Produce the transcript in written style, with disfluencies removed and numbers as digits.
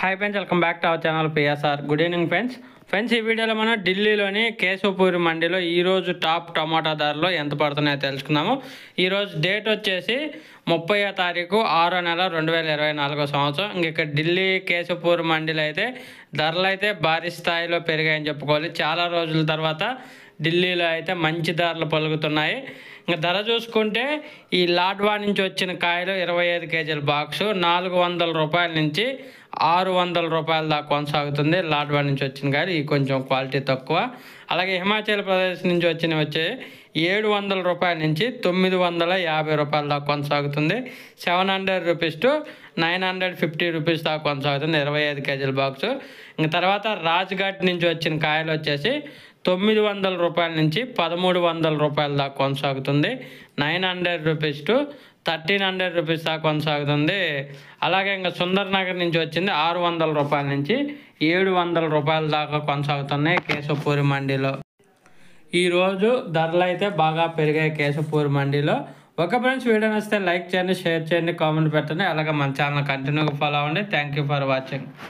Hi friends, welcome back to our channel PSR. Good evening friends. ఈ వీడియోలో మనం ఢిల్లీలోని కేశవపూరి మండీలో ఈరోజు టాప్ టమాటా ధరలు ఎంత పడుతున్నాయో తెలుసుకుందాము. ఈరోజు డేట్ వచ్చేసి 30వ తారీఖు 6వ నెల 2024 సంవత్సరం. ఇక్కడ ఢిల్లీ కేశవపూరి మండీలో అయితే ధరలు అయితే భారీ స్థాయిలో పెరిగాయని చెప్పుకోవాలి. చాలా రోజుల తర్వాత ఢిల్లీలో అయితే మంచి ధరలు పలుకుతున్నాయి. ఇంకా ధర చూసుకుంటే ఈ లాడ్వా నుంచి వచ్చిన కాయలు 25 కేజీల బాక్సు 400 రూపాయల నుంచి 600 రూపాయల దాకా కొనసాగుతుంది. లాడ్వా నుంచి వచ్చిన కాయలు ఈ కొంచెం క్వాలిటీ తక్కువ. అలాగే హిమాచల్ ప్రదేశ్ నుంచి వచ్చినవి వచ్చి 700 రూపాయల నుంచి 950 రూపాయల దాకా కొనసాగుతుంది. 700 రూపీస్ టు 950 రూపీస్ దాకా కొనసాగుతుంది 25 కేజీల బాక్సు. ఇంక తర్వాత రాజ్ఘాట్ నుంచి వచ్చిన కాయలు వచ్చేసి 900 రూపాయల నుంచి 1300 రూపాయల దాకా కొనసాగుతుంది. 900 రూపీస్ టు 1300 రూపీస్ దాకా కొనసాగుతుంది. అలాగే ఇంకా సుందర్ నగర్ నుంచి వచ్చింది 600 రూపాయల నుంచి 700 రూపాయల దాకా కొనసాగుతున్నాయి కేశవపూరి మండీలో. ఈరోజు ధరలు అయితే బాగా పెరిగాయి కేశవపూరి మండీలో. ఒక ఫ్రెండ్స్, వీడియో నచ్చితే లైక్ చేయండి, షేర్ చేయండి, కామెంట్ పెట్టండి. అలాగే మన ఛానల్ కంటిన్యూగా ఫాలో అవ్వండి. Thank you for watching.